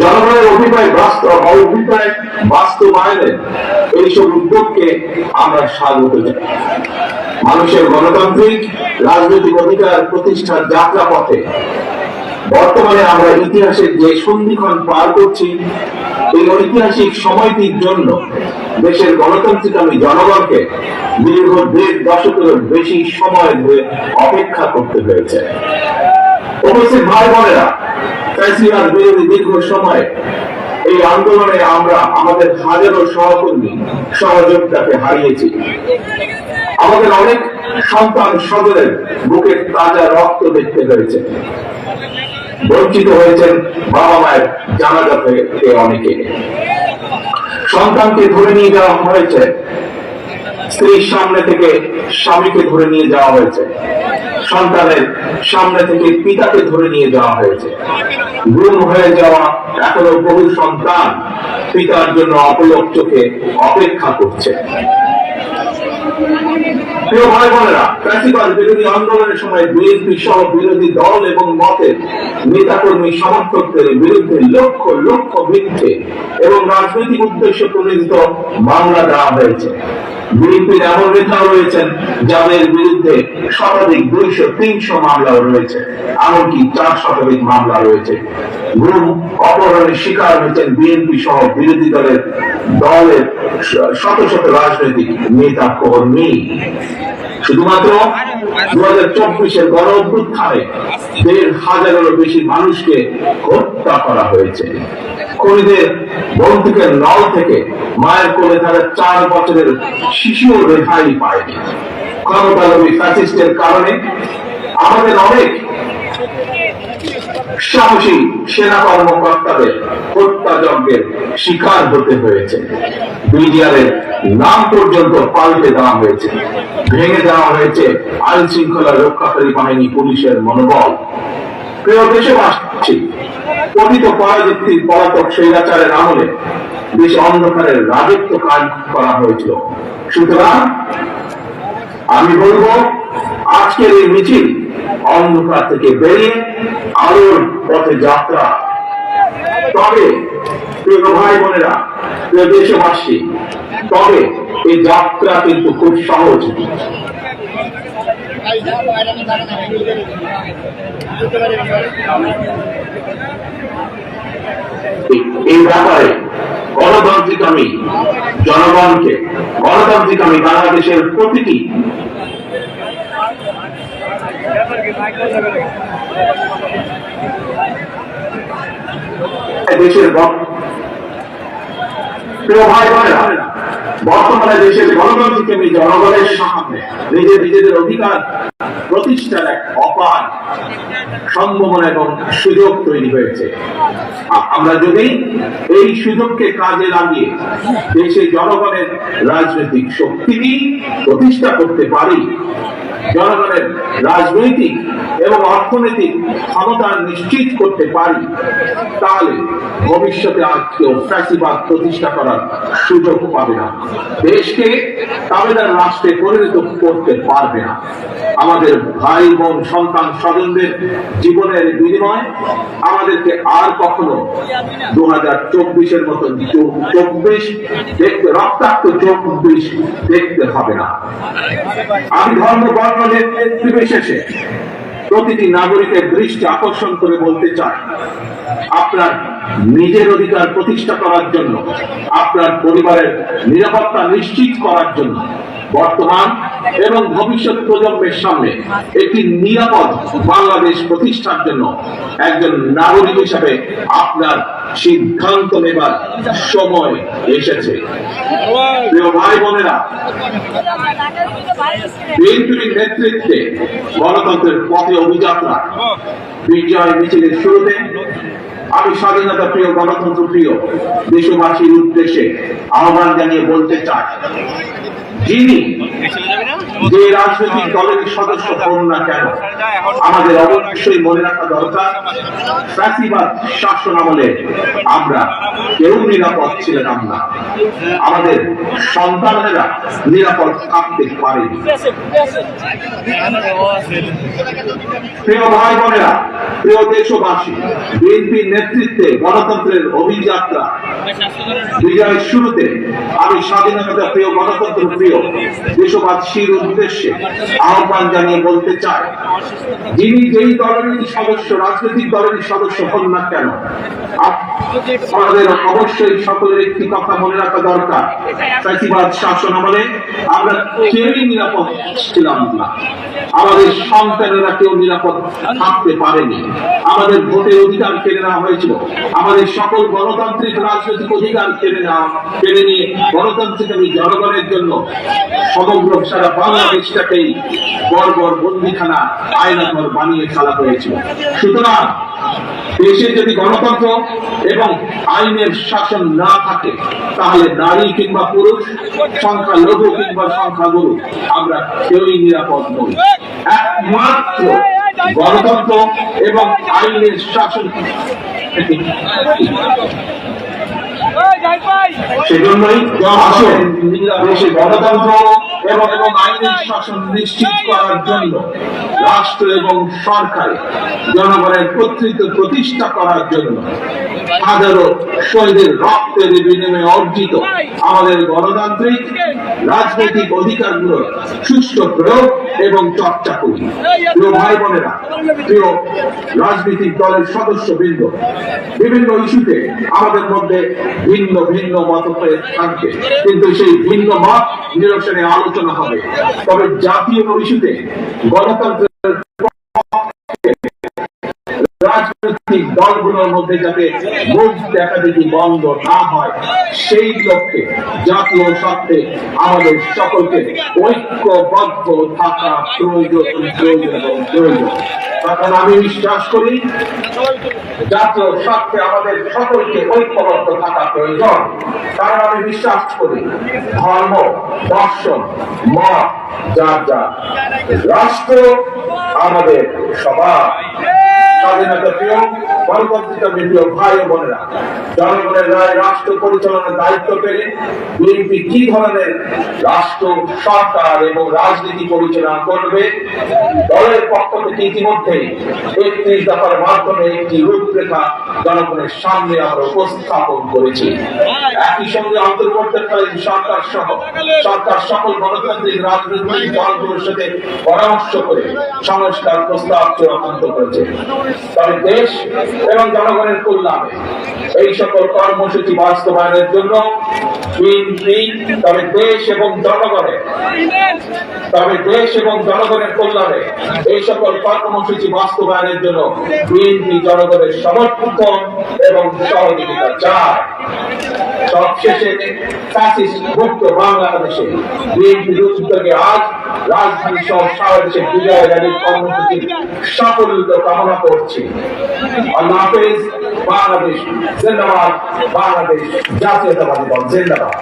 জনগণের অভিপ্রায় বাস্তবায়নের এইসব উদ্যোগকে আমরা স্বাগত জানাই। মানুষের গণতান্ত্রিক রাজনৈতিক অধিকার প্রতিষ্ঠার যাত্রা পথে বর্তমানে আমরা ইতিহাসের যে সন্ধিক্ষণ পার করছি, এই ঐতিহাসিক সময়টির জন্য দেশের গণতান্ত্রিকামী জনগণকে দীর্ঘ 1.5 দশকের বেশি সময় ধরে অপেক্ষা করতে হয়েছে। উপস্থিত ভাই বোনেরা, ফ্যাসিবাদ বিরোধী দীর্ঘ সময় এই আন্দোলনে আমরা আমাদের হাজারো সহকর্মী সহযোগিতাকে হারিয়েছি। আমাদের অনেক সন্তান সদরের বুকের তাজা রক্ত দেখতে হয়েছে। বঞ্চিত হয়েছেন বাবা মায়ের জানাজা থেকে অনেকে। সন্তানকে ধরে নিয়ে যাওয়া হয়েছে, স্ত্রীর সামনে থেকে স্বামীকে ধরে নিয়ে যাওয়া হয়েছে, সন্তানের সামনে থেকে পিতাকে ধরে নিয়ে যাওয়া হয়েছে। গুম হয়ে যাওয়া এখনো বহু সন্তান পিতার জন্য অপলক চোখে অপেক্ষা করছে। প্রিয় ভাই বোনেরা, ফ্যাসিবাদ বিরোধী আন্দোলনের সময় বিএনপি সহ বিরোধী দল এবং মতের নেতাকর্মী সমর্থকদের বিরুদ্ধে লক্ষ লক্ষ মিথ্যে এবং রাজনৈতিক উদ্দেশ্য প্রণোদিত মামলা দেওয়া হয়েছে। বিএনপির এমন নেতাও রয়েছেন যাদের বিরুদ্ধে শতাধিক 200-300 মামলাও রয়েছে, এমনকি 4 শতাধিক মামলা রয়েছে। গুম অপহরণের শিকার হয়েছেন বিএনপি সহ বিরোধী দলের শত শত রাজনৈতিক নেতা কর্মী। শুধুমাত্র 2024-এর গণ অভ্যুত্থানে 1,500-এরও বেশি মানুষকে হত্যা করা হয়েছে। খুনিদের বন্দুকের নল থেকে মায়ের কোলে থাকা 4 বছরের শিশুও রেহাই পায়নি। ক্ষমতালোভী ফ্যাসিস্টের কারণে আমাদের অনেক সাহসী সেনা কর্মকর্তাদের হত্যাযজ্ঞের শিকার হতে হয়েছে। বিডিআরের নাম পর্যন্ত পাল্টে দেওয়া হয়েছে, ভেঙে দেওয়া হয়েছে আইন শৃঙ্খলা রক্ষাকারী বাহিনী পুলিশের মনোবল। প্রিয় দেশবাসী, পতিত পরাজিতির পলাতক স্বৈরাচারের আমলে দেশে অন্ধকারের রাজত্ব কাজ করা হয়েছিল। সুতরাং আমি বলবো, আজকের এই মিছিল অন্ধকার থেকে বেরিয়ে আলোর পথে যাত্রা। তবে প্রিয় ভাই বোনেরা, প্রিয় দেশবাসী, তবে এই যাত্রা কিন্তু খুব সহজ। এই ব্যাপারে গণতান্ত্রিক আমি জনগণকে, গণতান্ত্রিক আমি বাংলাদেশের প্রতিটি দেশের প্রিয় ভাই বোনেরা, বর্তমানে দেশের গণতান্ত্রিক আমি জনগণের সামনে নিজেদের অধিকার প্রতিষ্ঠার এক অপার সম্ভাবনা এবং সুযোগ তৈরি হয়েছে। আমরা যদি এই সুযোগকে কাজে লাগিয়ে দেশে জনগণের রাজনৈতিক শক্তি প্রতিষ্ঠা করতে পারি, জনগণের রাজনৈতিক এবং অর্থনৈতিক ক্ষমতা নিশ্চিত করতে পারি, তাহলে ভবিষ্যতে আর কেউ ফ্যাসিবাদ প্রতিষ্ঠা করার সুযোগ পাবে না, দেশকে তাবেদার রাষ্ট্রে পরিণত করতে পারবে না। আমাদের ভাই বোন সন্তান স্বজনদের জীবনের বিনিময় আমাদেরকে আর কখনো 2024-এর মতন 24 দেখতে, রক্তাক্ত 24 দেখতে হবে না। আমি ধর্ম বর্ণ নির্বিশেষে প্রতিটি নাগরিকের দৃষ্টি আকর্ষণ করে বলতে চাই, আপনার নিজের অধিকার প্রতিষ্ঠা করার জন্য, আপনার পরিবারের নিরাপত্তা নিশ্চিত করার জন্য, বর্তমান এবং ভবিষ্যৎ প্রজন্মের সামনে একটি নিরাপদ বাংলাদেশ প্রতিষ্ঠার জন্য একজন নাগরিক হিসাবে আপনার সিদ্ধান্ত নেবার সময় এসেছে। প্রিয় ভাই বোনেরা, বিএনপির নেতৃত্বে গণতন্ত্রের পথে অভিযাত্রা বিজয় মিছিলের শুরুতে আমি স্বাধীনতা প্রিয়, গণতন্ত্র প্রিয় দেশবাসীর উদ্দেশ্যে আহ্বান জানিয়ে বলতে চাই, যিনি যে রাজনৈতিক দলের সদস্য হন না কেন, আমাদের অবশ্যই মনে রাখা দরকার, ফ্যাসিবাদ শাসন আমলে আমরা কেউ নিরাপদ ছিলাম না, আমাদের সন্তানেরা নিরাপদ থাকতে পারেনি। প্রিয় ভাই বোনেরা, প্রিয় দেশবাসী, বিএনপির নেতৃত্বে গণতন্ত্রের অভিযাত্রা বিজয়ের শুরুতে আমি স্বাধীনতা প্রিয়, গণতন্ত্র প্রিয় দেশবাসীর উদ্দেশ্যে আহ্বান জানিয়ে বলতে চাই, যিনি যেই দলেরই সদস্য, রাজনৈতিক দলেরই সদস্য হন না কেন, আমাদের অবশ্যই সকলের একটি কথা মনে রাখা দরকার, ফ্যাসিবাদ শাসন আমলে আমরা কেউই নিরাপদ ছিলাম না, আমাদের সন্তানেরা কেউ নিরাপদ থাকতে পারেনি, আমাদের ভোটের অধিকার কেড়ে নেওয়া হয়েছিল, আমাদের সকল গণতান্ত্রিক রাজনৈতিক অধিকার কেড়ে নিয়ে গণতান্ত্রিক জনগণের জন্য সমগ্র সারা বাংলাদেশটাকেই বর্বর বন্দিখানা, আয়নাঘর বানিয়ে ফেলা হয়েছিল। সুতরাং দেশে যদি গণতন্ত্র এবং আইনের শাসন না থাকে, তাহলে নারী কিংবা পুরুষ, সংখ্যালঘু কিংবা সংখ্যাগুরু, আমরা কেউই নিরাপদ নই। একমাত্র গণতন্ত্র এবং আইনের শাসন, সেজন্যই দেশে গণতন্ত্র এবং আইনের শাসন নিশ্চিত করার জন্য রাষ্ট্র এবং সরকার জনগণের কর্তৃত্ব প্রতিষ্ঠা করার জন্য হাজারো শহীদের রক্তের বিনিময়ে অর্জিত আমাদের গণতান্ত্রিক রাজনৈতিক অধিকারগুলোর সুষ্ঠু প্রয়োগ এবং চর্চা করি। প্রিয় ভাই বোনেরা, প্রিয় রাজনৈতিক দলের সদস্যবৃন্দ, বিভিন্ন ইস্যুতে আমাদের মধ্যে ভিন্ন ভিন্ন মতভেদ থাকবে, কিন্তু সেই ভিন্ন মত নিরসনে আলোচনা হবে। তবে জাতীয় ইস্যুতে গণতন্ত্রের রাজনৈতিক দলগুলোর মধ্যে যাতে মুখ দেখাদেখি বন্ধ না হয়, সেই লক্ষ্যে জাতীয় স্বার্থে আমাদের সকলকে ঐক্যবদ্ধ থাকা প্রয়োজন। তখন আমি বিশ্বাস করি জাতীয় স্বার্থে আমাদের সকলকে ঐক্যবদ্ধ থাকা প্রয়োজন, কারণ আমি বিশ্বাস করি ধর্ম, দর্শন, মত যার যার, রাষ্ট্র আমাদের সবার। স্বাধীনতা প্রিয়, গণতান্ত্রিক প্রিয় ভাই ও বোনেরা, জনগণের রায় রাষ্ট্র পরিচালনার দায়িত্ব পেলে বিএনপি কি ধরনের রাষ্ট্র, সরকার এবং রাজনীতি পরিচালনা করবে, দলের পক্ষ থেকে ইতিমধ্যে ৩১ দফার মাধ্যমে একটি রূপরেখা জনগণের সামনে আমরা উপস্থাপন করেছি। একই সঙ্গে অন্তর্বর্তীকালীন সরকার সহ সরকার সকল গণতান্ত্রিক রাজনৈতিক দলগুলোর সাথে পরামর্শ করে সংস্কার প্রস্তাব চূড়ান্ত করেছে। তবে দেশ এবং জনগণের কল্যাণে এই সকল কর্মসূচি বাস্তবায়নের জন্য দেশ এবং জনগণের কল্যাণে এই সকল কর্মসূচি বাস্তবায়নের জন্য বিএনপি জনগণের সমর্থন এবং সহযোগিতা চায়। সবশেষে ফ্যাসিস্ট মুক্ত বাংলাদেশে বিএনপির উদ্যোগে আজ রাজধানী সহ সারা দেশে বিজয় র্যালির কর্মসূচির সাফল্য কামনা করছি। আল্লাহ হাফেজ। বাংলাদেশ জিন্দাবাদ, বাংলাদেশ জাতীয়তাবাদী দল জিন্দাবাদ।